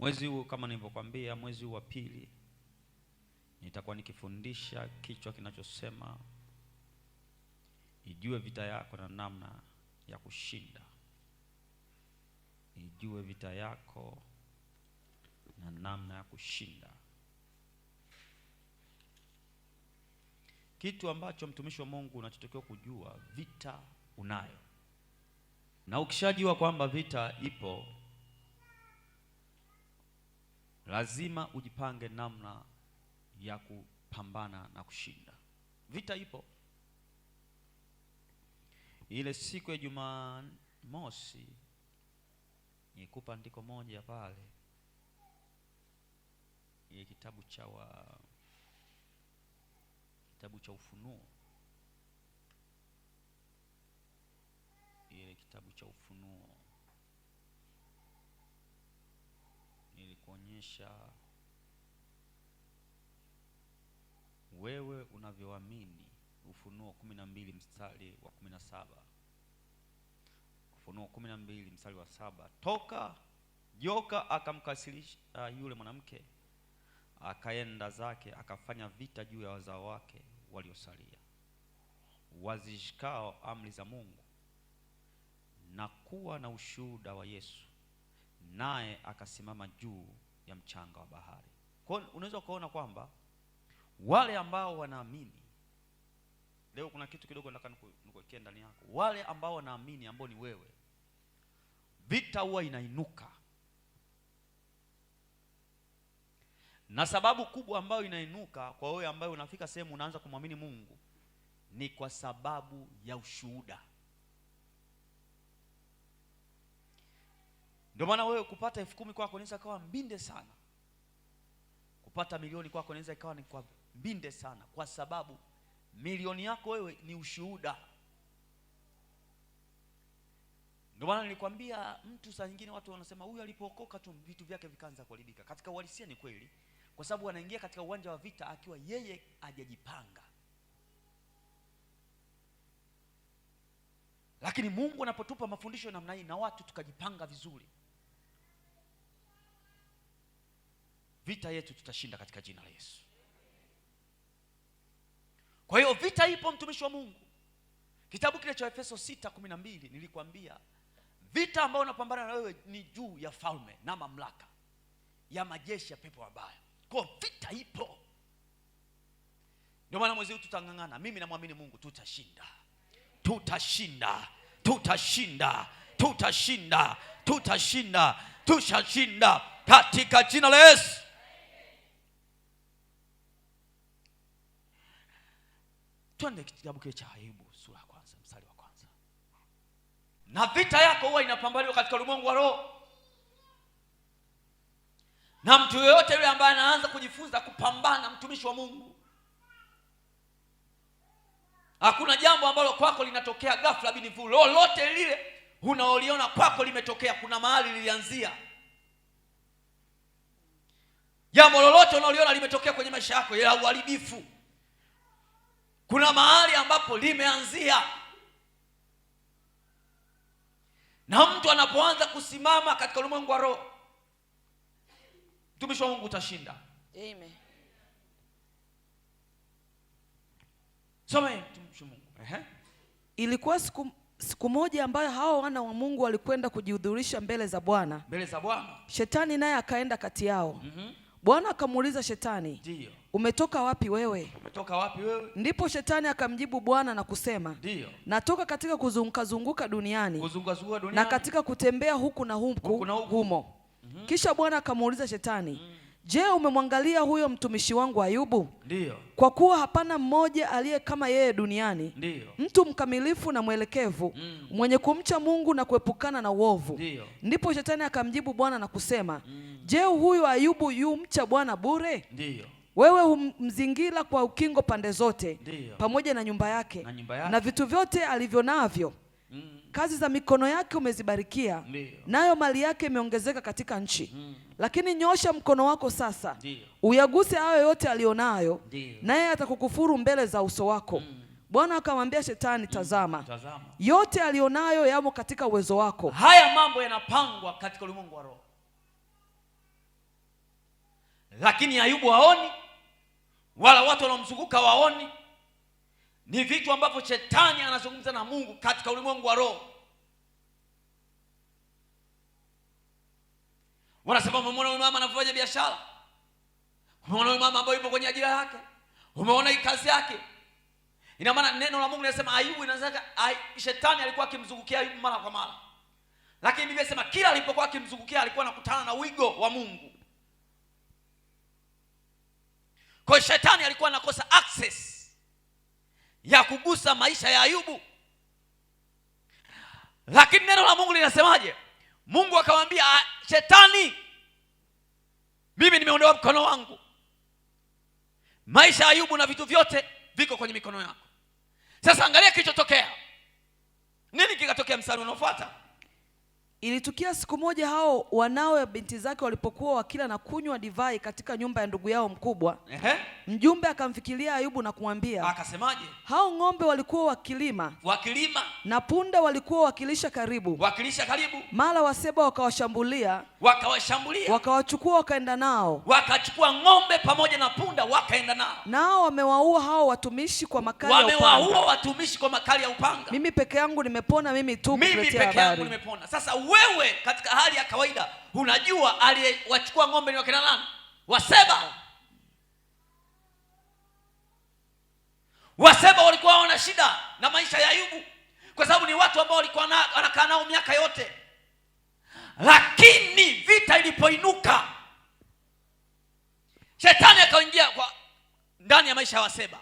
Mwezi huu kama nilivyokuambia, mwezi huu wa pili nitakuwa nikifundisha kichwa kinachosema ijue vita yako na namna ya kushinda. Ijue vita yako na namna ya kushinda. Kitu ambacho mtumishi wa Mungu unachotakiwa kujua, vita unayo. Na ukishajua kwamba vita ipo, lazima ujipange namna ya kupambana na kushinda. Vita ipo. Ile siku ya Jumamosi nikupa andiko moja pale, ile kitabu cha Ufunuo. Ile kitabu cha Ufunuo nilikuonyesha wewe unavyoamini. Ufunuo 12 mstari wa 17. Ufunuo 12 mstari wa 7. Toka joka akamkasirisha yule mwanamke, akaenda zake akafanya vita juu ya wazao wake waliosalia, wazishikao amri za Mungu na kuwa na ushuhuda wa Yesu, naye akasimama juu ya mchanga wa bahari. Kwa hiyo unaweza kuona kwamba wale ambao wanaamini, leo kuna kitu kidogo nataka nikuwekee ndani yako. Wale ambao wanaamini, ambao ni wewe, vita huwa inainuka. Na sababu kubwa ambayo inainuka kwa wewe ambaye unafika sehemu unaanza kumwamini Mungu ni kwa sababu ya ushuhuda. Ndio maana wewe kupata 10,000 kwako inaweza kawa mbinde sana. Kupata milioni kwako inaweza ikawa ni kwa mbinde sana, kwa sababu milioni yako wewe ni ushuhuda. Ndio maana nilikwambia mtu saa nyingine watu wanasema huyu alipookoka tu vitu vyake vikaanza kuharibika. Katika uhalisia ni kweli, kwa sababu anaingia katika uwanja wa vita akiwa yeye hajajipanga. Lakini Mungu anapotupa mafundisho namna hii na watu tukajipanga vizuri, vita yetu tutashinda katika jina la Yesu. Kwa hiyo vita ipo, mtumishi wa Mungu. Kitabu kile cha Efeso 6:12 nilikwambia vita ambayo unapambana na wewe ni juu ya falme na mamlaka ya majeshi ya pepo mabaya. Kwa vita ipo. Ndio maana mwezi huu tutangangana. Mimi namwamini Mungu, tutashinda. Tutashinda. Tutashinda. Tutashinda. Tutashinda. Tutashinda katika jina la Yesu. Twende kitabu kile cha Ayubu sura ya 1 mstari wa 1. Na vita yako huwa inapambaniwa katika ulimwengu wa roho. Na mtu yeyote yule ambaye anaanza kujifunza kupambana, mtumishi wa Mungu, hakuna jambo ambalo kwako linatokea ghafla binifu. Lolote lile unaoliona kwako limetokea, kuna mahali lilianzia. Jambo lolote unaoliona limetokea kwenye maisha yako ya uharibifu, kuna mahali ambapo limeanzia. Na mtu anapoanza kusimama katika ulimwengu wa roho, mtumishi wa Mungu, utashinda. Amen. Soma mtumishi wa Mungu. Ilikuwa siku moja ambayo hao wana wa Mungu walikwenda kujihudhurisha mbele za Bwana. Mbele za Bwana. Shetani naye akaenda kati yao. Bwana akamuuliza Shetani, ndio, umetoka wapi wewe? Umetoka wapi wewe? Ndipo Shetani akamjibu Bwana na kusema, ndio, natoka katika kuzunguka duniani, duniani na katika kutembea huku na humo. Kisha Bwana akamuuliza Shetani, je, umemwangalia huyo mtumishi wangu Ayubu? Ndio. Kwa kuwa hapana mmoja aliye kama yeye duniani. Ndio. Mtu mkamilifu na mwelekevu, mwenye kumcha Mungu na kuepukana na uovu. Ndio. Ndipo Shetani akamjibu Bwana na kusema, je, huyu Ayubu yumcha Bwana bure? Ndio. Wewe humzingira kwa ukingo pande zote. Ndio. Pamoja na nyumba yake, na vitu vyote alivyo navyo. Kazi za mikono yake umezibarikia. Ndio. Nayo mali yake imeongezeka katika nchi. Lakini nyosha mkono wako sasa. Ndio. Uyaguse hayo yote alionayo, naye atakukufuru mbele za uso wako. Bwana akamwambia Shetani, tazama, yote alionayo yamo katika uwezo wako. Haya mambo yanapangwa katika ulimwengu wa roho. lakini Ayubu haoni, wala watu wanaomzunguka waoni. Ni vitu ambavyo shetani anazungumza na Mungu katika ulimwengu wa roho. Wanasema umeona huyu mama anafanya biashara, umeona huyu mama ambaye yupo kwenye ajira yake, umeona hii kazi yake. Ina maana neno la Mungu linasema Ayubu, inaweza shetani alikuwa akimzungukia Ayubu mara kwa mara, lakini Biblia inasema kila alipokuwa akimzungukia alikuwa anakutana na wigo wa Mungu. Kwa hiyo shetani alikuwa anakosa access ya kugusa maisha ya Ayubu. Lakini neno la Mungu linasemaje? Mungu akamwambia shetani, mimi nimeondoa mkono wangu. Maisha ya Ayubu na vitu vyote viko kwenye mikono yako. Sasa angalia kilichotokea. Nini kikatokea mstari unaofuata? Ilitukia siku moja hao wanawe binti zake walipokuwa wakila na kunywa divai katika nyumba ya ndugu yao mkubwa. Mjumbe akamfikiria Ayubu na kumwambia, akasemaje? Hao ng'ombe walikuwa wakilima na punda walikuwa wakilisha karibu. Mara Waseba wakawashambulia, wakawachukua wakaenda nao. Wakachukua ng'ombe pamoja na punda wakaenda nao. Nao wamewaua hao watumishi kwa makali ya upanga. Mimi peke yangu nimepona, mimi tu kuletea habari. Sasa wewe katika hali ya kawaida unajua aliyewachukua ng'ombe ni wakina nani? Waseba. Waseba walikuwa wana shida na maisha ya Ayubu kwa sababu ni watu ambao walikuwa wanakaa nao miaka yote. Lakini vita ilipoinuka, shetani akaingia ndani ya maisha ya Waseba.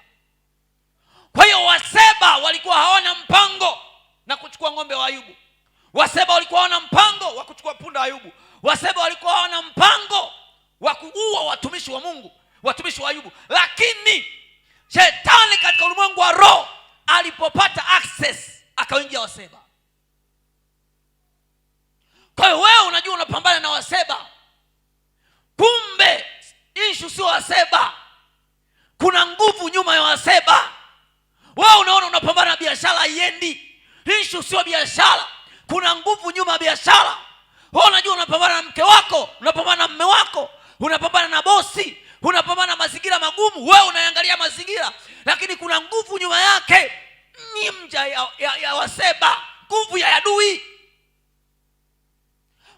Kwa hiyo Waseba walikuwa hawana mpango na kuchukua ng'ombe wa Ayubu. Waseba walikuwa hawana mpango wa kuchukua punda wa Ayubu. Waseba walikuwa hawana mpango wa kuua watumishi wa Mungu, watumishi wa Ayubu. Lakini shetani katika ulimwengu wa roho alipopata access akaingia Waseba. Kwa hiyo wewe unajua unapambana na Waseba, kumbe issue sio Waseba. Kuna nguvu nyuma ya Waseba. Wewe unaona unapambana na biashara haiendi. Issue sio biashara. Kuna nguvu nyuma ya biashara. Wewe unajua unapambana na mke wako, unapambana na mume wako, unapambana na bosi, unapambana na mazingira magumu. Wewe unaangalia mazingira, lakini kuna nguvu nyuma yake. Ni mja ya Waseba, nguvu ya adui.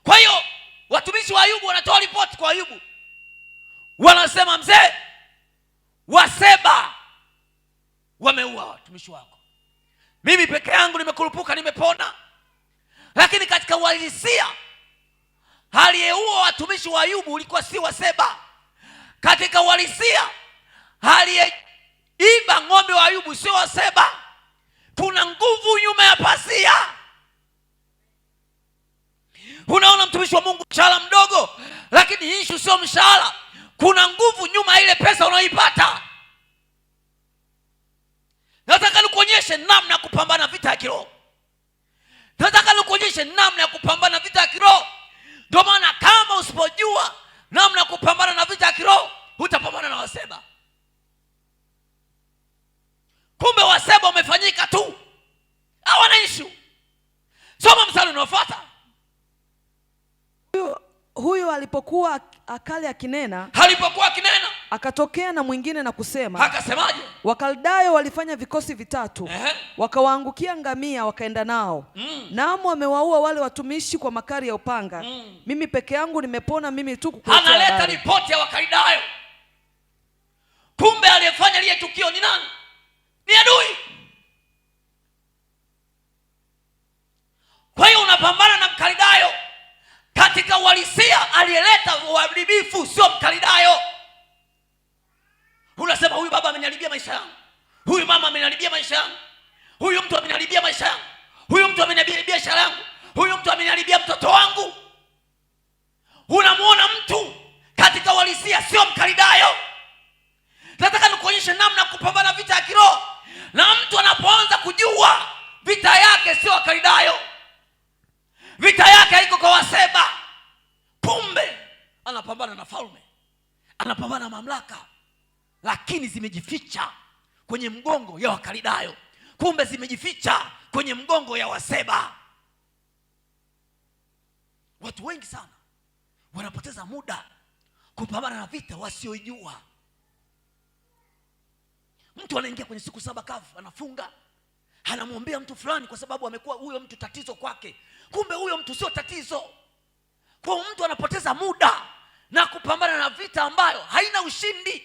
Kwa hiyo watumishi wa Ayubu wanatoa ripoti kwa Ayubu. Wanasema, mzee, Waseba wameua watumishi wako. Mimi peke yangu nimekurupuka, nimepona. Lakini katika uhalisia aliyeua watumishi wa Ayubu ulikuwa si Waseba. Katika uhalisia aliyeiba ng'ombe wa Ayubu sio Waseba. Kuna nguvu nyuma ya pazia. Unaona mtumishi wa Mungu mshahara mdogo, lakini issue sio mshahara. Kuna nguvu nyuma ile pesa unayoipata. Nataka nikuonyeshe namna ya kupambana vita ya kiroho. Nataka nikuonyeshe namna ya kupambana vita ya kiroho. Ndio maana kama usipojua namna ya kupambana na vita ya kiroho, utapambana na Waseba. Kumbe Waseba wamefanyika tu, hawana issue. Soma mstari unaofuata. Huyo alipokuwa akinena, akatokea na mwingine na kusema, akasemaje? Wakaldayo walifanya vikosi vitatu, wakawaangukia ngamia wakaenda nao. Naam, wamewaua wale watumishi kwa makali ya upanga. Mimi peke yangu nimepona, mimi tu kukuletea habari. Analeta ripoti ya Wakaldayo. Kumbe aliyefanya lile tukio ni nani? Ni adui. Kwa hiyo unapambana na Mkaldayo. Katika uhalisia aliyeleta uharibifu sio Mkaldayo. Unasema huyu baba ameniharibia maisha yangu, huyu mama ameniharibia maisha yangu, huyu mtu ameniharibia maisha yangu, huyu mtu ameniharibia biashara yangu, huyu mtu ameniharibia mtoto wangu. Unamuona mtu katika uhalisia sio Mkaldayo. Nataka nikuonyeshe namna kupambana vita ya kiroho. Na mtu anapoanza kujua vita yake sio Wakaldayo, vita yake haiko kwa Waseba. Kumbe anapambana na falme, anapambana na mamlaka, lakini zimejificha kwenye mgongo ya Wakaldayo. Kumbe zimejificha kwenye mgongo ya Waseba. Watu wengi sana wanapoteza muda kupambana na vita wasioijua. Mtu anaingia kwenye siku 7 kavu, anafunga, anamwombea mtu fulani kwa sababu amekuwa huyo mtu tatizo kwake. Kumbe huyo mtu sio tatizo. Kwa mtu anapoteza muda na kupambana na vita ambayo haina ushindi.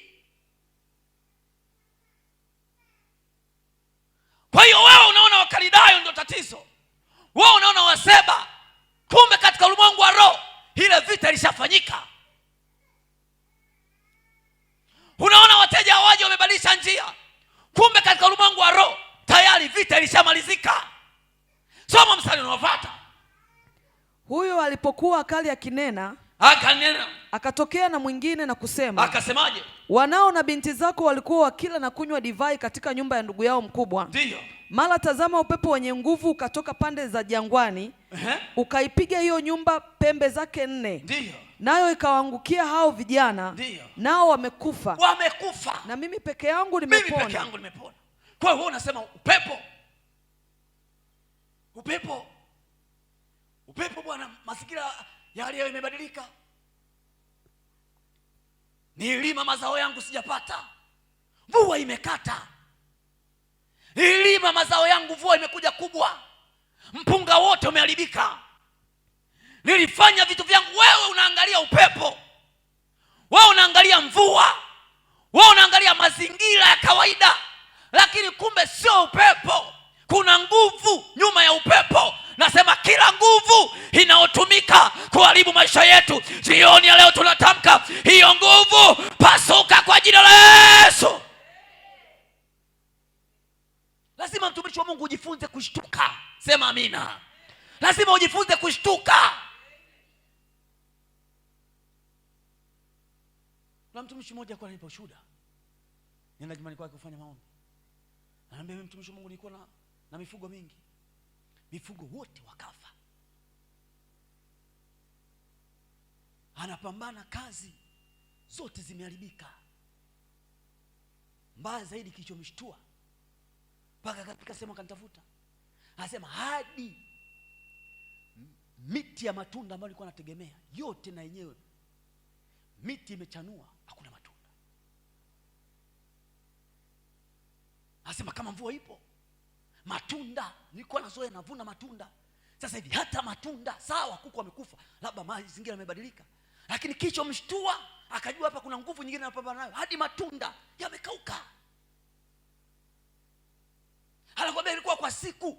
Kwa hiyo wewe unaona Wakaldayo ndio tatizo, wewe unaona Waseba, kumbe katika ulimwengu wa roho ile vita ilishafanyika. Unaona wateja hawaje, wamebadilisha njia, kumbe katika ulimwengu wa roho tayari vita ilishamalizika. Soma mstari unaofuata. Huyo alipokuwa akali akinena, akatokea na mwingine na kusema, akasemaje? Wanao na binti zako walikuwa wakila na kunywa divai katika nyumba ya ndugu yao mkubwa. Ndio. Mara tazama, upepo wenye nguvu ukatoka pande za jangwani, ukaipiga hiyo nyumba pembe zake 4. Ndio. Nayo ikawaangukia hao vijana. Ndio. Nao wamekufa. Na mimi peke yangu nimepona. Kwa hiyo unasema upepo bwana, mazingira yale yamebadilika. Nililima mazao yangu sijapata, mvua imekata. Nililima mazao yangu, mvua imekuja kubwa, mpunga wote umeharibika. Nilifanya vitu vyangu. Wewe unaangalia upepo, wewe unaangalia mvua, wewe unaangalia mazingira ya kawaida, lakini kumbe sio upepo. Kuna nguvu nyuma ya upepo. Nasema kila nguvu inayotumika kuharibu maisha yetu, jioni ya leo tunatamka hiyo nguvu pasuka kwa jina la Yesu. Lazima mtumishi wa Mungu ujifunze kushtuka. Sema amina. Lazima ujifunze kushtuka. Na mtumishi mmoja kwa nipo shuhuda, nenda nyumbani kwake kufanya maombi, ananiambia mimi mtumishi wa Mungu nilikuwa na mifugo mingi, mifugo wote wakafa. Anapambana, kazi zote zimeharibika. Mbaya zaidi kilichomshtua, mpaka katika sema kanitafuta, anasema hadi miti ya matunda ambayo nilikuwa nategemea yote na yenyewe miti imechanua, hakuna matunda. Anasema kama mvua ipo, matunda nilikuwa nazoea navuna matunda, sasa hivi hata matunda. Sawa, kuku amekufa, labda mazingira yamebadilika, lakini kilichomshtua akajua hapa kuna nguvu nyingine anapambana nayo, hadi matunda yamekauka. Anakwambia ilikuwa kwa siku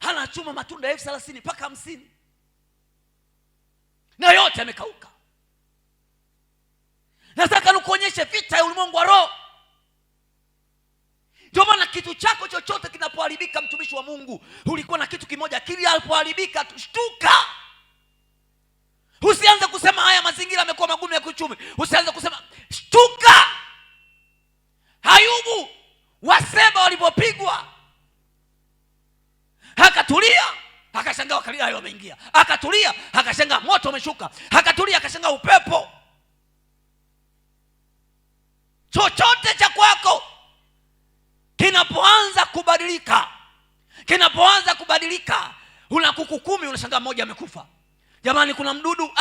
anachuma matunda 30,000 mpaka 50,000 na yote yamekauka. Nataka nikuonyeshe vita ya ulimwengu wa roho. Ndio maana kitu chako chochote kinapoharibika, mtumishi wa Mungu, ulikuwa na kitu kimoja, kilipoharibika tushtuka. Usianze kusema haya mazingira yamekuwa magumu ya kiuchumi. Usianze kusema, shtuka. Ayubu, Waseba walipopigwa akatulia, akashangaa Wakaldayo wameingia. Akatulia, akashangaa moto umeshuka. Akatulia, akashangaa upepo. Chochote cha kwako kinapoanza kubadilika, una kuku 10 unashangaa mmoja amekufa. Jamani, kuna mdudu.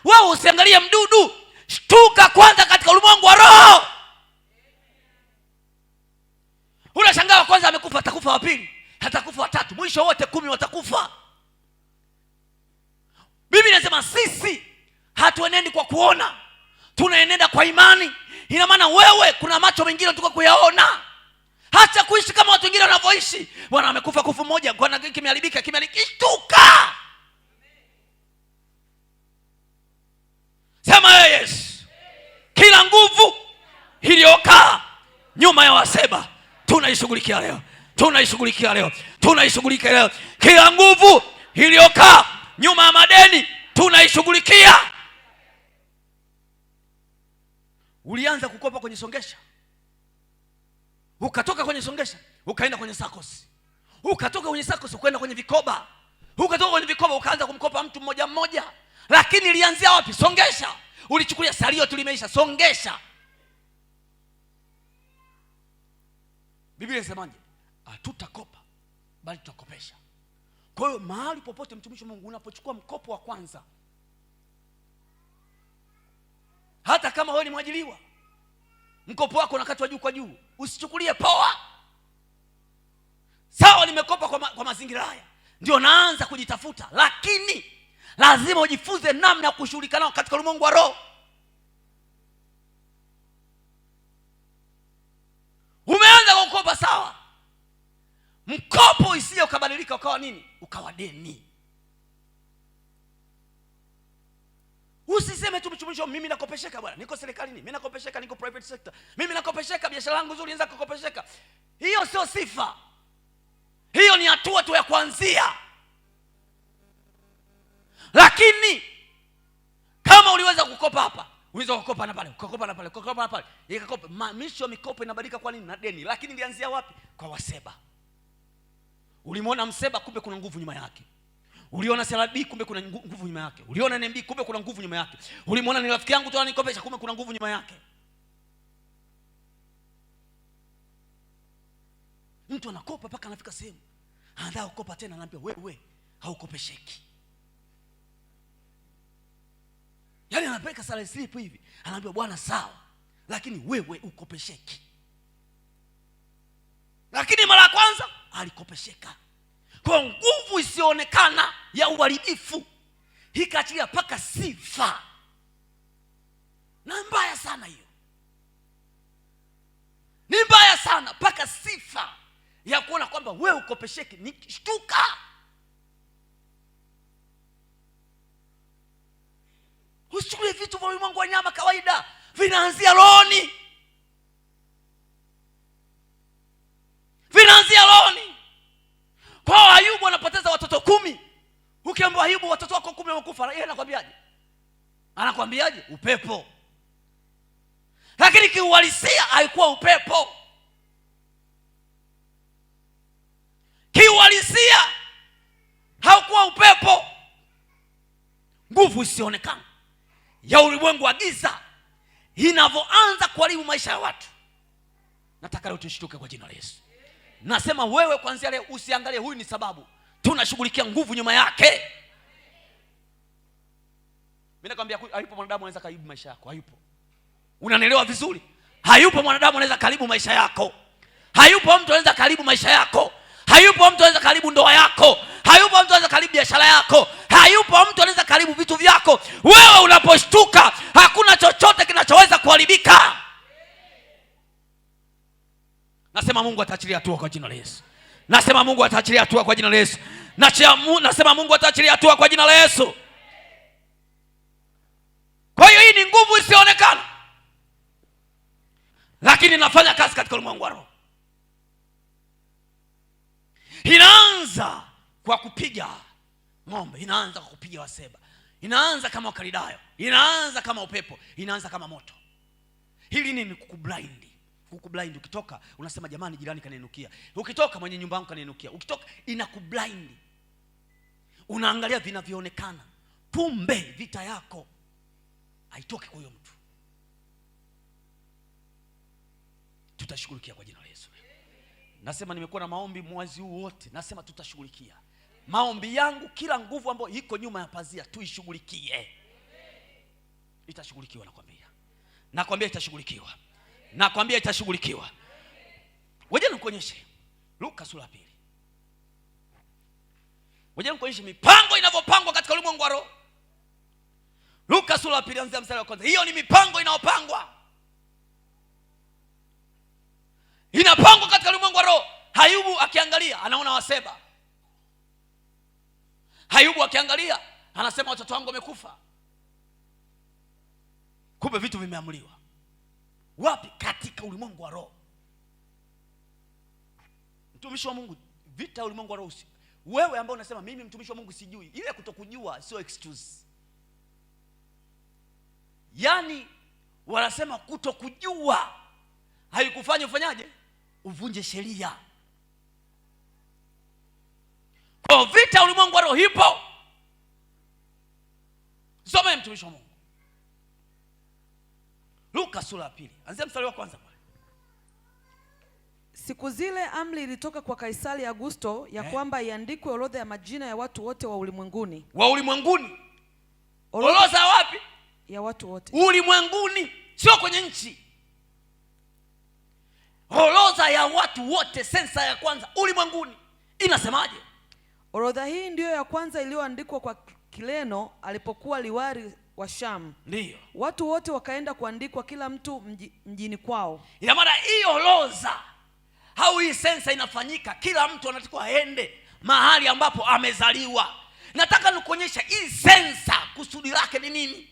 Wewe usiangalie mdudu, shtuka kwanza katika ulimwengu wa roho. Unashangaa wa kwanza amekufa, atakufa wa pili, atakufa wa tatu, mwisho wote 10 watakufa. Biblia inasema sisi hatuenendi kwa kuona, tunaenenda kwa imani. Ina maana wewe kuna macho mengine tuko kuyaona. Hata kuishi kama watu wengine wanavyoishi. Bwana amekufa kufu moja, bwana kimeharibika, shtuka. Sema yes. Kila nguvu iliyokaa nyuma ya Waseba tunaishughulikia leo. Kila nguvu iliyokaa nyuma ya madeni tunaishughulikia. Ulianza kukopa kwenye songesha, ukatoka kwenye songesha ukaenda kwenye SACCOS, ukatoka kwenye SACCOS ukaenda kwenye vikoba, ukatoka kwenye vikoba ukaanza kumkopa mtu mmoja mmoja. Lakini ilianzia wapi? Songesha. Ulichukulia salio tulimeisha, songesha. Biblia inasemaje? Hatutakopa bali tutakopesha. Kwa hiyo mahali popote, mtumishi wa Mungu, unapochukua mkopo wa kwanza, Hata kama wewe ni mwajiliwa, mkopo wako unakatwa juu kwa juu, usichukulie poa. Sawa, nimekopa kwa mazingira haya, ndio naanza kujitafuta, lakini lazima ujifunze namna ya kushughulika nao katika ulimwengu wa roho. Umeanza kukopa, sawa, mkopo isiye ukabadilika ukawa nini? Ukawa deni. Usiseme tu mchumisho, mimi nakopesheka bwana, niko serikalini, mimi nakopesheka, niko private sector, mimi nakopesheka, biashara yangu nzuri inaweza kukopesheka. Hiyo sio sifa, hiyo ni hatua tu ya kuanzia. Lakini kama uliweza kukopa hapa, uliweza kukopa na pale, kukopa na pale, kukopa na pale, ikakopa, mamisho mikopo inabadilika kwa nini? Na deni. Lakini ilianzia wapi? Kwa waseba. Ulimwona mseba, kumbe kuna nguvu nyuma yake. Uliona CRDB, kumbe kuna nguvu nyuma yake. Uliona NMB, kumbe kuna nguvu nyuma yake. Ulimwona ni rafiki yangu tu anikopesha, kumbe kuna nguvu nyuma yake. Mtu anakopa mpaka anafika sehemu anataka kukopa tena, anaambia wewe haukopesheki. Yaani anapeleka salary slip hivi, anaambia bwana sawa, lakini wewe ukopesheki. Lakini mara ya kwanza alikopesheka. Kwa nguvu isionekana ya uharibifu, ikaachilia paka sifa. Na mbaya sana hiyo, ni mbaya sana, paka sifa ya kuona kwamba wewe ukopesheki. Ni shtuka. Usichukulie vitu vya ulimwengu wa nyama kawaida, vinaanzia rohoni. Vinaanzia rohoni. Kwa Ayubu anapoteza watoto 10. Ukiambiwa Ayubu watoto wako 10 wamekufa, yeye anakwambiaje? Anakwambiaje? Upepo. Lakini kiuhalisia haikuwa upepo. Kiuhalisia haukuwa upepo. Nguvu isionekana ya ulimwengu wa giza inavyoanza kuharibu maisha ya watu. Nataka leo tushtuke kwa jina la Yesu. Nasema wewe kuanzia leo usiangalie huyu ni sababu, tunashughulikia nguvu nyuma yake. Mimi nakwambia hayupo mwanadamu anaweza karibu maisha yako, hayupo. Unanielewa vizuri? Hayupo mwanadamu anaweza karibu maisha yako. Hayupo mtu anaweza karibu maisha yako. Hayupo mtu anaweza karibu ndoa yako. Hayupo mtu anaweza karibu biashara yako. Hayupo mtu anaweza karibu vitu vyako. Wewe unaposhtuka, hakuna chochote kinachoweza kuharibika. Nasema Mungu ataachilia hatua kwa jina la Yesu. Nasema Mungu ataachilia hatua kwa jina la Yesu. Nasema Mungu ataachilia hatua kwa jina la Yesu. Kwa hiyo hii ni nguvu isionekana, lakini inafanya kazi katika ulimwengu wa roho. Inaanza kwa kupiga ng'ombe, inaanza kwa kupiga waseba, inaanza kama wakalidayo, inaanza kama upepo, inaanza kama moto. Hili ni kukublind. Kukublind, ukitoka unasema jamani jirani kaninukia. Ukitoka mwenye nyumba yangu kaninukia. Ukitoka inakublind. Unaangalia vinavyoonekana. Kumbe vita yako haitoki kwa huyo mtu. Tutashughulikia kwa jina la Yesu. Nasema nimekuwa na maombi mwezi huu wote. Nasema tutashughulikia. Maombi yangu, kila nguvu ambayo iko nyuma ya pazia tuishughulikie. Itashughulikiwa, nakwambia. Nakwambia itashughulikiwa. Nakwambia itashughulikiwa. Ngoja nikuonyeshe Luka sura 2. Ngoja nikuonyeshe mipango inavyopangwa katika ulimwengu wa roho. Luka sura 2 anzia mstari wa 1. Hiyo ni mipango inayopangwa. Inapangwa katika ulimwengu wa roho. Ayubu akiangalia anaona waseba. Ayubu akiangalia anasema watoto wangu wamekufa. Kumbe vitu vimeamuliwa. Wapi? Katika ulimwengu wa roho. Mtumishi wa Mungu, vita ulimwengu wa roho. Wewe ambao unasema mimi mtumishi wa Mungu sijui, ile kutokujua sio excuse. Yaani wanasema kutokujua haikufanya ufanyaje? Uvunje sheria. Kwa vita ulimwengu wa roho ipo. Soma mtumishi wa Mungu. Luka sura 2. Anzia mstari wa 1 pale. Siku zile amri ilitoka kwa Kaisari Augusto ya kwamba iandikwe orodha ya majina ya watu wote wa ulimwenguni. Wa ulimwenguni. Orodha wapi? ya watu wote ulimwenguni, sio kwenye nchi. Orodha ya watu wote, sensa ya kwanza ulimwenguni. Inasemaje? Orodha hii ndiyo ya kwanza iliyoandikwa kwa Kireno alipokuwa liwali wa Shamu. Ndiyo. Watu wote wakaenda kuandikwa kila mtu mjini kwao. Ina maana hii orodha au hii sensa inafanyika, kila mtu anatakiwa aende mahali ambapo amezaliwa. Nataka nikuonyesha hii sensa kusudi lake ni nini.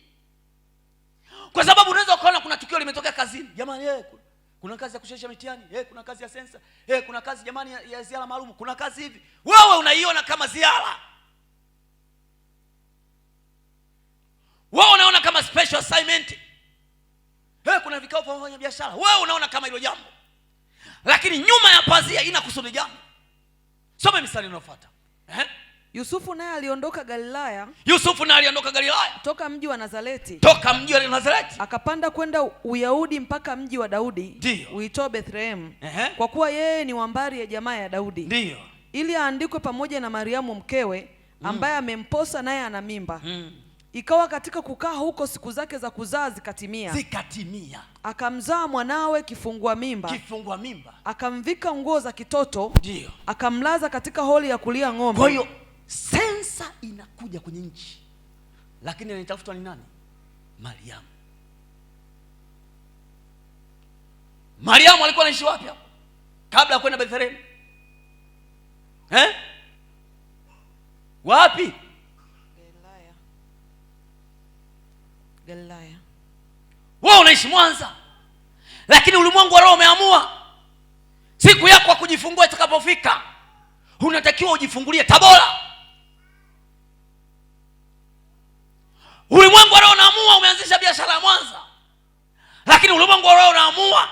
Kwa sababu unaweza ukaona kuna tukio limetokea kazini. Jamani, kuna kazi ya kushesha mitihani, kuna kazi ya sensa, kuna kazi jamani ya ziara maalum, kuna kazi hivi. Wewe unaiona kama ziara. Wewe unaona kama special assignment. Kuna vikao vya wafanya biashara. Wewe unaona kama hilo jambo. Lakini nyuma ya pazia ina kusudi jambo. Soma mstari unaofuata. Yusufu naye aliondoka Galilaya. Toka mji wa Nazareti. Akapanda kwenda Uyahudi mpaka mji wa Daudi uitao Bethlehem. Kwa kuwa yeye ni wambari ya jamaa ya Daudi. Ndiyo. Ili aandikwe pamoja na Mariamu mkewe ambaye amemposa naye ana mimba. Ikawa katika kukaa huko siku zake za kuzaa zikatimia. Akamzaa mwanawe kifungua mimba. Akamvika nguo za kitoto. Ndiyo. Akamlaza katika holi ya kulia ng'ombe. Kwa hiyo sensa inakuja kwenye nchi, lakini anatafutwa ni nani? Mariamu. Mariamu alikuwa anaishi wapi hapo kabla ya kwenda Bethlehem? Wapi? Galilaya. Wewe unaishi Mwanza, lakini ulimwengu wa roho umeamua siku yako ya kujifungua itakapofika unatakiwa ujifungulie Tabora. Ulimwengu wa roho unaamua umeanzisha biashara ya Mwanza, lakini ulimwengu wa roho unaamua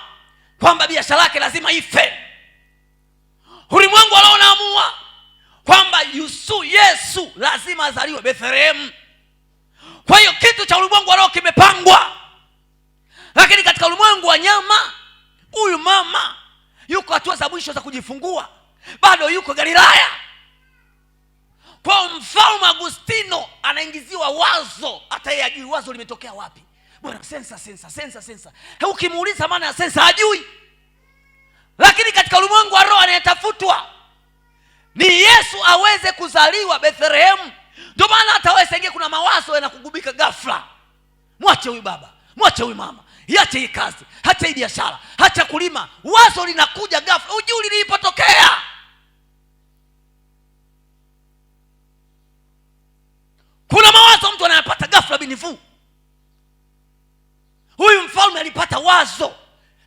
kwamba biashara yake lazima ife. Ulimwengu wa roho unaamua kwamba Yesu lazima azaliwe Bethlehem. Kwa hiyo kitu cha ulimwengu wa roho kimepangwa. Lakini katika ulimwengu wa nyama, huyu mama yuko hatua za mwisho za kujifungua, bado yuko Galilaya. Kwa mfalme Agustino anaingiziwa wazo, hata yeye hajui wazo limetokea wapi. Bwana, sensa. Ukimuuliza maana ya sensa hajui. Lakini katika ulimwengu wa roho anayetafutwa ni Yesu aweze kuzaliwa Bethlehem. Ndio maana hata wewe senge kuna mawazo yanakugubika ghafla. Mwache huyu baba, mwache huyu mama, iache hii kazi, acha hii biashara, acha kulima. Wazo linakuja ghafla, hujui lilipotokea. Kuna mawazo mtu anayapata ghafla binifu. Huyu mfalme alipata wazo,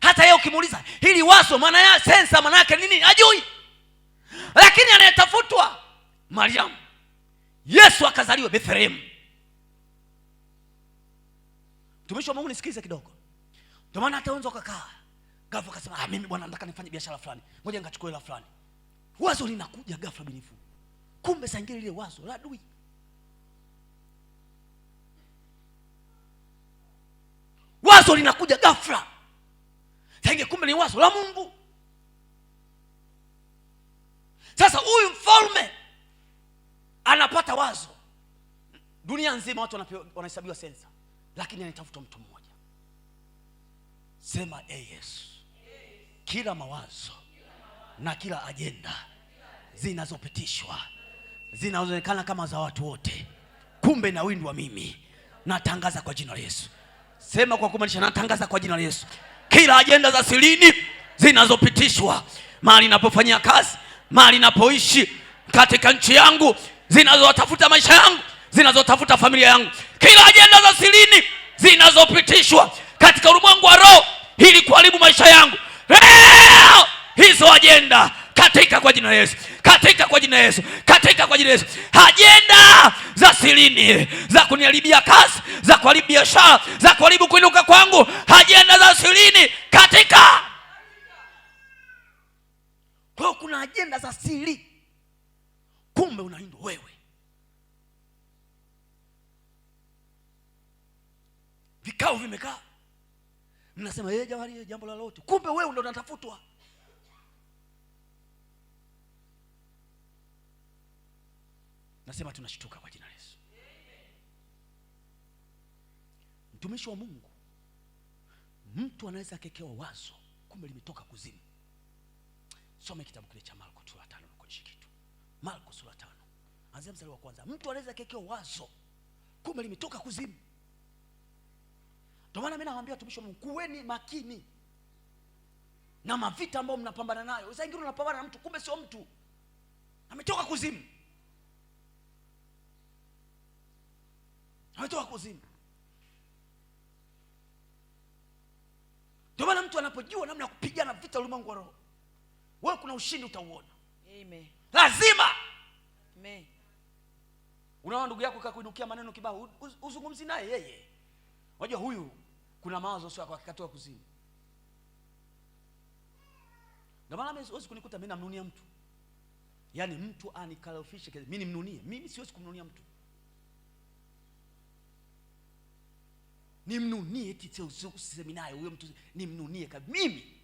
hata yeye ukimuuliza hili wazo maana ya sensa maana yake nini hajui. Lakini anayetafutwa Mariamu. Yesu akazaliwa Bethlehem. Mtumishi wa Mungu nisikize kidogo. Ndio maana hata unzo kakaa ghafla akasema mimi bwana nataka nifanye biashara fulani, ngoja ngachukue hela fulani. Wazo linakuja ghafla binifu. Kumbe saingili ile wazo la adui. Wazo linakuja ghafla. Saingi kumbe ni wazo la Mungu. Sasa huyu mfalme anapata wazo. Dunia nzima watu wanahesabiwa sensa, lakini anatafuta mtu mmoja. Sema Yesu. Kila mawazo na kila ajenda zinazopitishwa zinaonekana kama za watu wote, kumbe na windwa mimi. Natangaza kwa jina la Yesu. Sema kwa kumaanisha, natangaza kwa jina la Yesu. Kila ajenda za silini zinazopitishwa mahali ninapofanyia kazi, mahali ninapoishi, katika nchi yangu, zinazotafuta maisha yangu, zinazotafuta familia yangu, kila ajenda za silini zinazopitishwa katika ulimwengu wa roho ili kuharibu maisha yangu, hizo ajenda katika kwa jina la Yesu, katika kwa jina la Yesu, katika kwa jina la Yesu. Ajenda za silini za kuniharibia kazi, za kuharibu biashara, za kuharibu kuinuka kwangu, ajenda za silini katika. Kwa kuna ajenda za siri, kumbe unaindwa wewe. Vikao vimekaa, mnasema jamani jambo la lote, kumbe wewe ndio unatafutwa. Nasema tunashtuka kwa jina la Yesu. Mtumishi wa Mungu, mtu anaweza kekewa wazo kumbe limetoka kuzimu. Soma kitabu kile cha Marko sura 5 na kuonyesha kitu. Marko sura 5 anzia mstari wa kwanza. Mtu anaweza kekewa wazo kumbe limetoka kuzimu. Ndio maana mimi nawaambia watumishi wa Mungu, kuweni makini na mavita ambayo mnapambana nayo. Sasa ingine unapambana na mtu kumbe sio mtu, ametoka kuzimu. Ametoka kuzimu. Ndio maana mtu anapojua namna ya kupigana vita ulimwengu wa roho, wewe kuna ushindi utauona. Amen. Lazima. Amen. Unaona ndugu yako kakuinukia maneno kibao, uzungumzi naye yeye. Unajua huyu kuna mawazo sio kwa kikatoa kuzimu. Ndio maana mimi siwezi kunikuta mimi namnunia mtu. Yaani mtu anikalofishe mimi nimnunie. Mimi siwezi kumnunia mtu. Nimnunie eti usiseme naye huyo mtu, nimnunie kabisa mimi.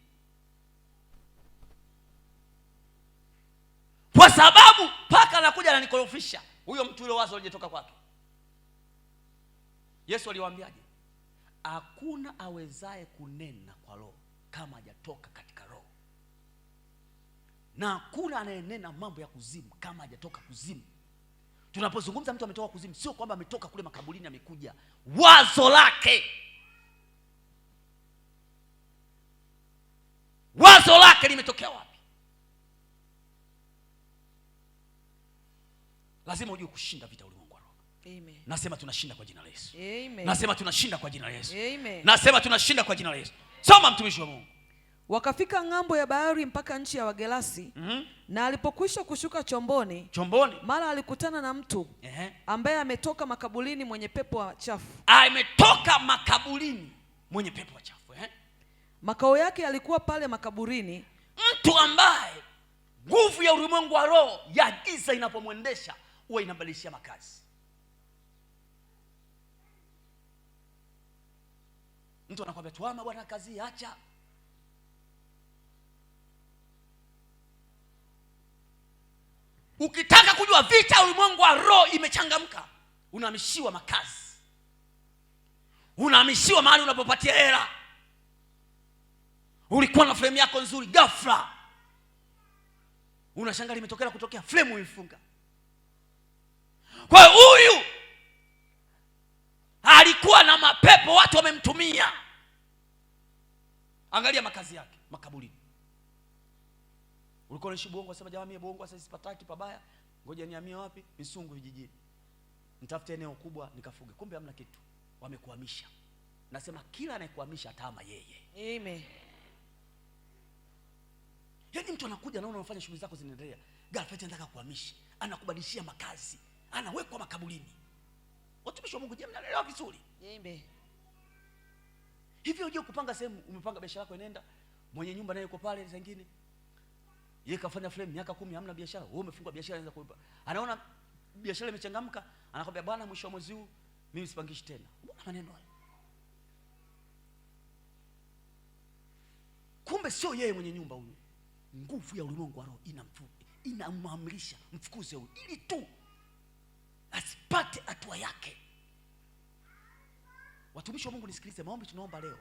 Kwa sababu paka anakuja ananikorofisha. Huyo mtu ile wazo lijetoka kwake. Yesu aliwaambiaje? Hakuna awezaye kunena kwa roho kama hajatoka katika roho. Na hakuna anayenena mambo ya kuzimu kama hajatoka kuzimu. Tunapozungumza mtu ametoka kuzimu, sio kwamba ametoka kule makaburini amekuja. Wazo lake limetokea wapi? Lazima ujue kushinda vita ulimwengu wa roho. Amen. Nasema tunashinda kwa jina la Yesu. Amen. Nasema tunashinda kwa jina la Yesu. Amen. Nasema tunashinda kwa jina la Yesu. Soma mtumishi wa Mungu. Wakafika ng'ambo ya bahari mpaka nchi ya Wagerasi. Na alipokwisha kushuka chomboni, mara alikutana na mtu ambaye ametoka makaburini mwenye pepo wachafu. Ametoka makaburini mwenye pepo wachafu. Makao yake yalikuwa pale makaburini. Mtu ambaye nguvu ya ulimwengu wa roho ya giza inapomwendesha huwa inabadilishia makazi. Mtu anakuambia tuama bwana kazi acha. Ukitaka kujua vita ulimwengu wa roho imechangamka, unahamishiwa makazi. Unahamishiwa mahali unapopatia hela. Ulikuwa na frame yako nzuri, ghafla unashangaa limetokea kutokea frame umefunga. Kwa huyu alikuwa na mapepo, watu wamemtumia. Angalia makazi yake makaburini. Ulikuwa unaishi Bongo, sema jamani Bongo sasa sipataki pabaya, ngoja nihamie wapi? Misungu vijijini. Nitafute eneo kubwa nikafuge. Kumbe hamna kitu. Wamekuhamisha. Nasema kila anayekuhamisha atahama yeye. Amen. Yaani mtu anakuja naona unafanya shughuli zako zinaendelea. Ghafla anataka kuhamisha, anakubadilishia makazi, anawekwa makaburini. Watumishi wa Mungu, je, mnaelewa vizuri? Amen. Hivyo uje kupanga sehemu, umepanga biashara yako inaenda, mwenye nyumba naye yuko pale zingine. Yeye kafanya frame miaka 10 hamna biashara, wewe umefunga biashara inaanza kuipa. Anaona biashara imechangamka, anakwambia bwana mwisho wa mwezi huu mimi sipangishi tena. Mbona maneno haya? Kumbe sio yeye mwenye nyumba huyu. Nguvu ya ulimwengu wa roho inamwamrisha mfukuze huyu ili tu asipate hatua yake. Watumishi wa Mungu nisikilize, maombi tunaomba leo.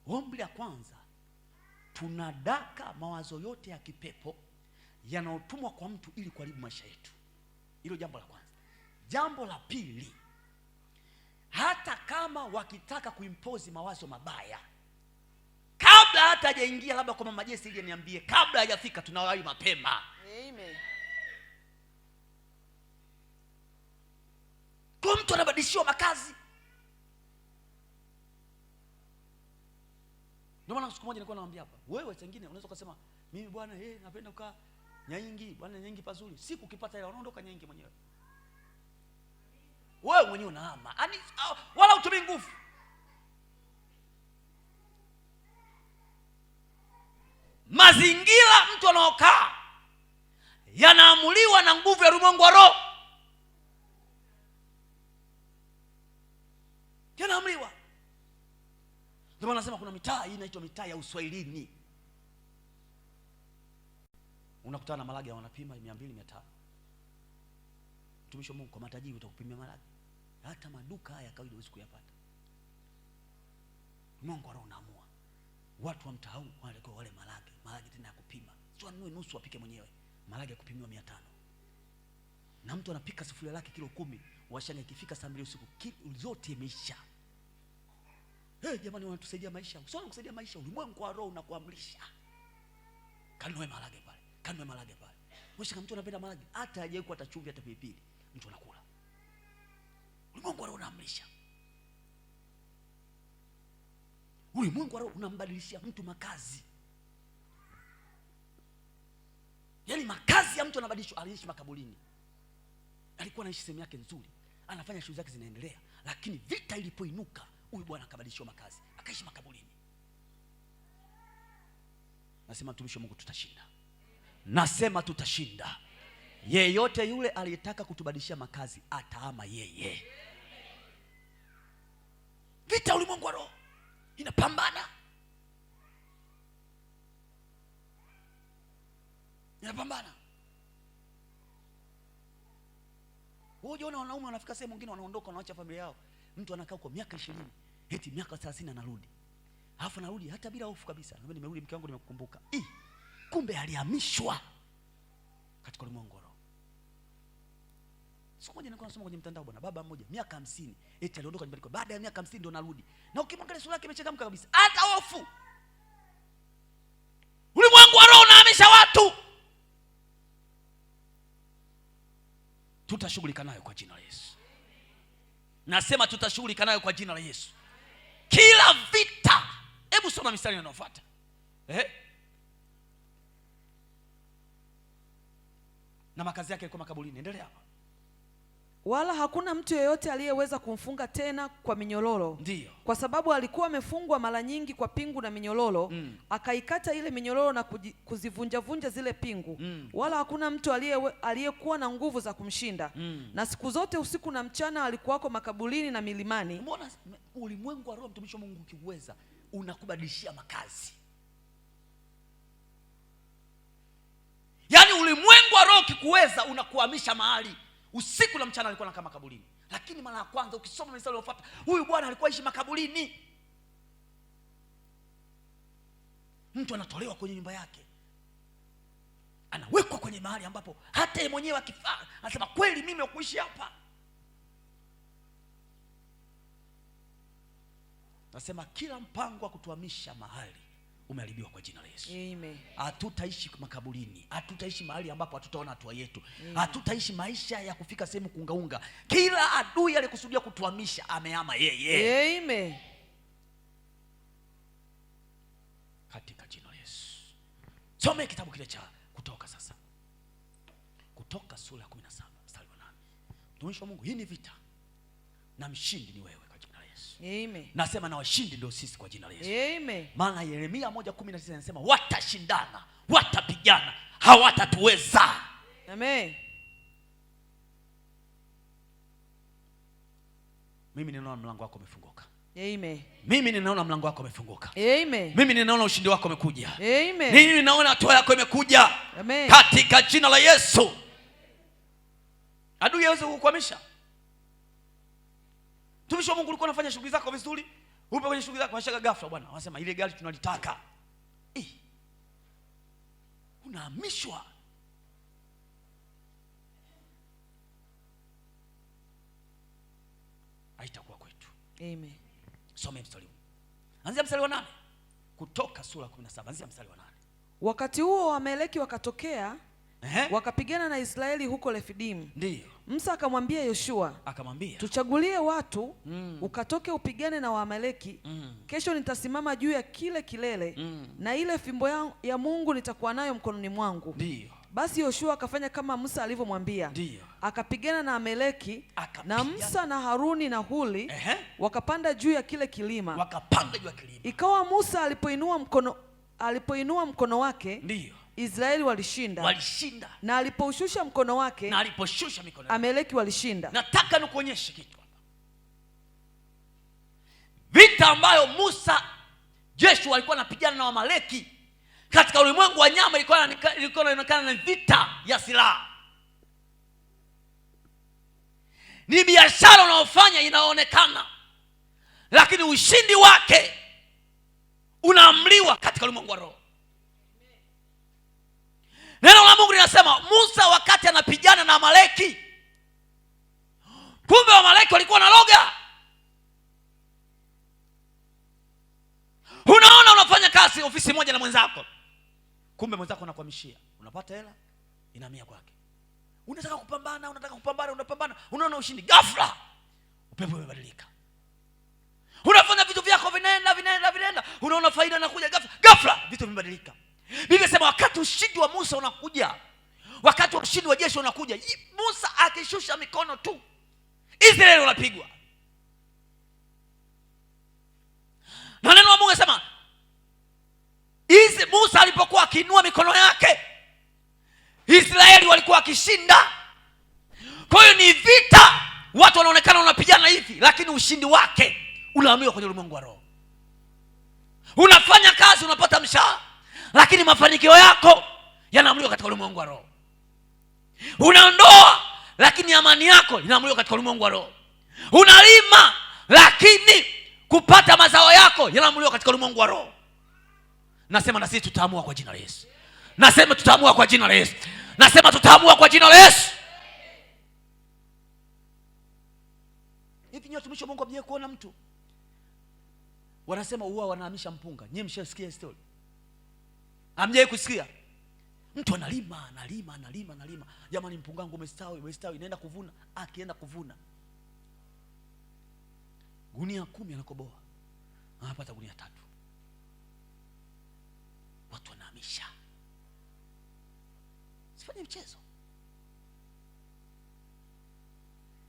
Ombi la kwanza, tunadaka mawazo yote ya kipepo yanayotumwa kwa mtu ili kuharibu maisha yetu. Hilo jambo la kwanza. Jambo la pili, hata kama wakitaka kuimpozi mawazo mabaya, kabla hata hajaingia labda kwa mama Jesse ili niambie, kabla hajafika tunawahi mapema. Amen. Kwa mtu anabadilishiwa makazi. Ndio maana siku moja nilikuwa naambia hapa, wewe wengine unaweza kusema mimi bwana napenda kukaa Nyaingi, bwana Nyaingi pazuri. Siku ukipata hela unaondoka Nyaingi mwenyewe. Wewe mwenyewe unahama. Yaani wala utumii nguvu. Mazingira mtu anaokaa yanaamuliwa na nguvu ya ulimwengu wa roho. Yanaamuliwa. Ndio maana nasema kuna mitaa hii inaitwa mitaa ya Uswahilini. Unakutana na malage wanapima 200 500. Mtumishi wa Mungu, kwa matajiri utakupimia malage. Hata maduka haya kawaida huwezi kuyapata. Mungu wa roho unaamua. Watu wa mtaa huu wanatakiwa wale marage tena ya kupima. Sio anunue nusu apike mwenyewe. Marage ya kupimiwa 500. Na mtu anapika sufuria lake kilo 10, washanga ikifika saa 2 usiku zote imeisha. Jamani wanatusaidia maisha. Sio kusaidia maisha, ulimwengu wa roho unakuamrisha. Kanunue marage pale. Kanunue marage pale. Mwisho kama mtu anapenda marage, hata hajawahi hata chumvi hata pilipili, mtu anakula. Ulimwengu wa roho unaamrisha. Ulimwengu wa roho unambadilishia mtu makazi. Yaani makazi ya mtu yanabadilishwa. Aliishi makaburini. Alikuwa anaishi sehemu yake nzuri. Anafanya shughuli zake zinaendelea. Lakini vita ilipoinuka, huyu bwana akabadilishwa makazi. Akaishi makaburini. Nasema mtumishi wa Mungu tutashinda. Nasema tutashinda. Yeyote yule aliyetaka kutubadilishia makazi ataama yeye. Vita ulimwengu wa roho inapambana. Inapambana. Wewe unaona wanaume wanafika sehemu nyingine wanaondoka wanaacha familia yao. Mtu anakaa huko miaka 20, eti miaka 30 anarudi. Alafu anarudi hata bila hofu kabisa. Mimi nimerudi mke wangu nimekukumbuka. Kumbe alihamishwa katika ulimwengu wa roho. Siku moja nilikuwa nasoma kwenye mtandao bwana, baba mmoja miaka 50 eti aliondoka nyumbani kwa baada ya miaka 50 ndio narudi. Na ukimwangalia sura yake imechangamka kabisa. Hata hofu. Ulimwengu wa roho unahamisha watu. Tutashughulika nayo kwa jina la Yesu. Nasema tutashughulika nayo kwa jina la Yesu. Kila vita. Hebu soma mistari inayofuata. Na makazi yake yalikuwa makaburini. Endelea hapa. Wala hakuna mtu yeyote aliyeweza kumfunga tena kwa minyororo. Ndiyo. Kwa sababu alikuwa amefungwa mara nyingi kwa pingu na minyororo. Akaikata ile minyororo na kuzivunja zile pingu. Wala hakuna mtu aliyekuwa na nguvu za kumshinda. Na siku zote usiku na mchana alikuwako makaburini na milimani. Mbona ulimwengu wa roho mtumishi wa Mungu ukiweza unakubadilishia makazi? Yaani ulimwengu wa roho ukikuweza unakuhamisha mahali. Usiku na mchana alikuwa anakaa makaburini. Lakini mara ya kwanza ukisoma mstari unaofuata, huyu bwana alikuwa aishi makaburini. Mtu anatolewa kwenye nyumba yake, anawekwa kwenye mahali ambapo hata yeye mwenyewe akifaa anasema kweli mimi nakuishi hapa. Nasema kila mpango wa kutuhamisha mahali umeharibiwa kwa jina la Yesu. Amen. Hatutaishi makaburini, hatutaishi mahali ambapo hatutaona hatua yetu. Hatutaishi maisha ya kufika sehemu kuungaunga. Kila adui aliyekusudia kutuhamisha amehama yeye. Amen. Katika jina la Yesu. Some kitabu kile cha Kutoka sasa. Kutoka sura ya 17 mstari wa 8. Mtumishi wa Mungu, hii ni vita. Na mshindi ni wewe. Amen. Nasema na washindi ndio sisi kwa jina la Yesu. Amen. Maana Yeremia 1:19 anasema watashindana, watapigana, hawatatuweza. Amen. Mimi ninaona mlango wako umefunguka. Amen. Mimi ninaona mlango wako umefunguka. Amen. Mimi ninaona ushindi wako umekuja. Amen. Mimi ninaona hatua yako imekuja. Amen. Katika jina la Yesu. Adui hawezi kukuhamisha. Mtumishi wa Mungu ulikuwa unafanya shughuli zako vizuri, upo kwenye shughuli zako unashaka ghafla bwana, wanasema ile gari tunalitaka. Unahamishwa. Haitakuwa kwetu. Amen. Some mstari huu. Anzia mstari wa 8. Kutoka sura 17, anzia mstari wa 8. Wakati huo Waamaleki wakatokea, wakapigana na Israeli huko Refidimu. Ndiyo. Musa akamwambia Yoshua, akamwambia, tuchagulie watu ukatoke upigane na Waamaleki. Kesho nitasimama juu ya kile kilele na ile fimbo ya Mungu nitakuwa nayo mkononi mwangu. Ndiyo. Basi Yoshua akafanya kama Musa alivyomwambia. Ndiyo. Akapigana na Amaleki, na Musa na Haruni na Huli wakapanda juu ya kile kilima. Wakapanda juu ya kilima. Ikawa Musa alipoinua mkono wake, ndiyo, Israeli walishinda. Walishinda. Na alipoushusha mkono wake, na aliposhusha mikono yake, Amaleki walishinda. Nataka nikuonyeshe kitu hapa. Vita ambayo Musa Joshua alikuwa anapigana na Amaleki katika ulimwengu wa nyama ilikuwa inaonekana ni vita ya silaha. Ni biashara unaofanya inaonekana. Lakini ushindi wake unaamliwa katika ulimwengu wa roho. Neno la Mungu linasema Musa wakati anapigana na Amaleki, kumbe Amaleki walikuwa na loga. Unaona, unafanya kazi ofisi moja na mwenzako, kumbe mwenzako anakuhamishia, unapata hela inahamia kwake. Unataka kupambana, unaona ushindi, ghafla upepo umebadilika. Unafanya vitu vyako vinaenda, unaona faida inakuja, ghafla vitu vimebadilika. Biblia inasema wakati ushindi wa Musa unakuja, wakati wa ushindi wa jeshi unakuja, Musa akishusha mikono tu, Israeli wanapigwa. Na neno la Mungu linasema Musa alipokuwa akiinua mikono yake, Israeli walikuwa wakishinda. Kwa hiyo ni vita, watu wanaonekana wanapigana hivi, lakini ushindi wake unaamriwa kwenye ulimwengu wa roho. Unafanya kazi, unapata mshahara, lakini mafanikio yako yanaamriwa katika ulimwengu wa roho. Unaondoa, lakini amani yako inaamriwa katika ulimwengu wa roho. Unalima, lakini kupata mazao yako yanaamriwa katika ulimwengu wa roho. Nasema na sisi tutaamua kwa jina la Yesu. Nasema tutaamua kwa jina la Yesu. Nasema tutaamua kwa jina la Yesu. Hivi nyote mtumishi wa Mungu hamjawahi kuona mtu wanasema uwa wanahamisha mpunga? Nyinyi mshasikia story? Hamjawahi kusikia? Mtu analima. Jamani, mpunga wangu umestawi, naenda kuvuna. Akienda kuvuna, gunia 10 anakoboa, anapata gunia 3. Watu wanahamisha. Sifanye mchezo.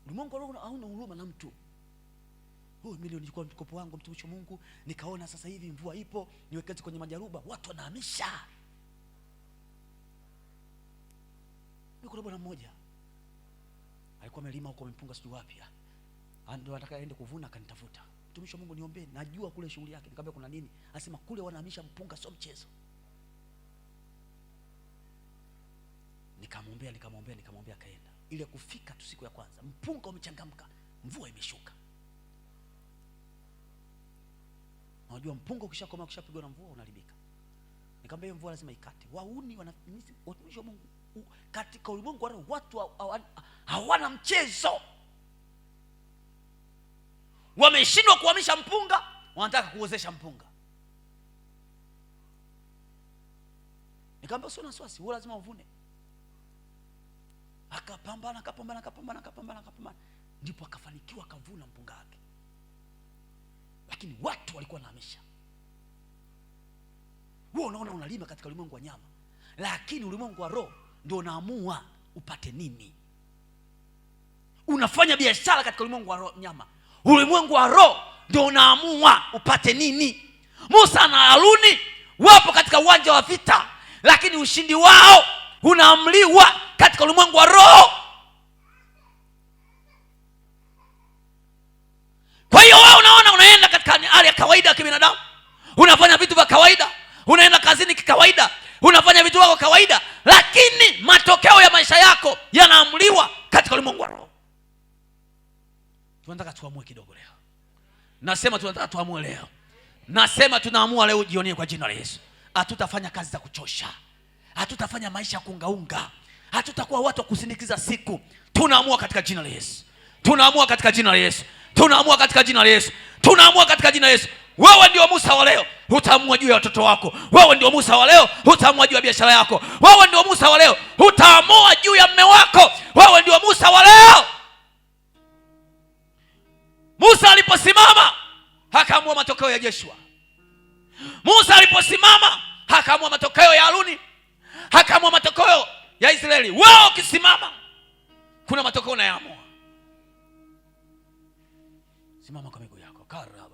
Ulimwengu roho hauna huruma na mtu. Mimi nilikuwa mkopo wangu mtumishi wa Mungu, nikaona sasa hivi mvua ipo, niwekeze kwenye majaruba. Watu wanahamisha. Niko bwana mmoja alikuwa amelima huko mpunga sijui wapi, ndio anataka aende kuvuna, akanitafuta, mtumishi wa Mungu niombe, najua kule shughuli yake. Nikamwambia kuna nini? Anasema kule wanahamisha mpunga, sio mchezo. Nikamwombea, akaenda. Ile kufika tu siku ya kwanza, mpunga umechangamka, mvua imeshuka. Unajua mpunga ukishakoma, ukishapigwa na mvua unaharibika. Nikamwambia mvua lazima ikate. Wauni watumishi wa Mungu katika ulimwengu wa roho, watu hawana mchezo. Wameshindwa kuhamisha mpunga, wanataka kuozesha mpunga. Nikamwambia sio na wasiwasi, wewe lazima uvune. Akapambana, ndipo akafanikiwa, akavuna mpunga wake. Lakini watu walikuwa wanahamisha. Wewe unaona unalima katika ulimwengu wa nyama, lakini ulimwengu wa roho ndio unaamua upate nini. Unafanya biashara katika ulimwengu wa roho nyama, ulimwengu wa roho ndio unaamua upate nini. Musa na Haruni wapo katika uwanja wa vita, lakini ushindi wao unaamliwa katika ulimwengu wa roho. Kwa hiyo wewe unaona unaenda katika hali ya kawaida ya kibinadamu, unafanya vitu vya kawaida, unaenda kazini kikawaida, unafanya vitu vyako kawaida, lakini matokeo ya maisha yako yanaamliwa katika ulimwengu wa roho. Tunataka tuamue kidogo leo. Nasema tunataka tuamue leo. Nasema tunaamua leo jioni kwa jina la Yesu. Hatutafanya kazi za kuchosha. Hatutafanya maisha ya kungaunga. Hatutakuwa watu wa kusindikiza siku. Tunaamua katika jina la Yesu. Tunaamua katika jina la Yesu. Tunaamua katika jina la Yesu. Tunaamua katika jina la Yesu. Wewe ndio Musa wa leo, utaamua juu ya watoto wako. Wewe ndio Musa wa leo, utaamua juu ya biashara yako. Wewe ndio Musa wa leo, utaamua juu ya mume wako. Wewe ndio Musa wa leo. Musa aliposimama akaamua matokeo ya Joshua. Musa aliposimama akaamua matokeo ya Haruni, akaamua matokeo ya Israeli. Wewe ukisimama kuna matokeo unayaamua. Simama kwa miguu yako. Karaba.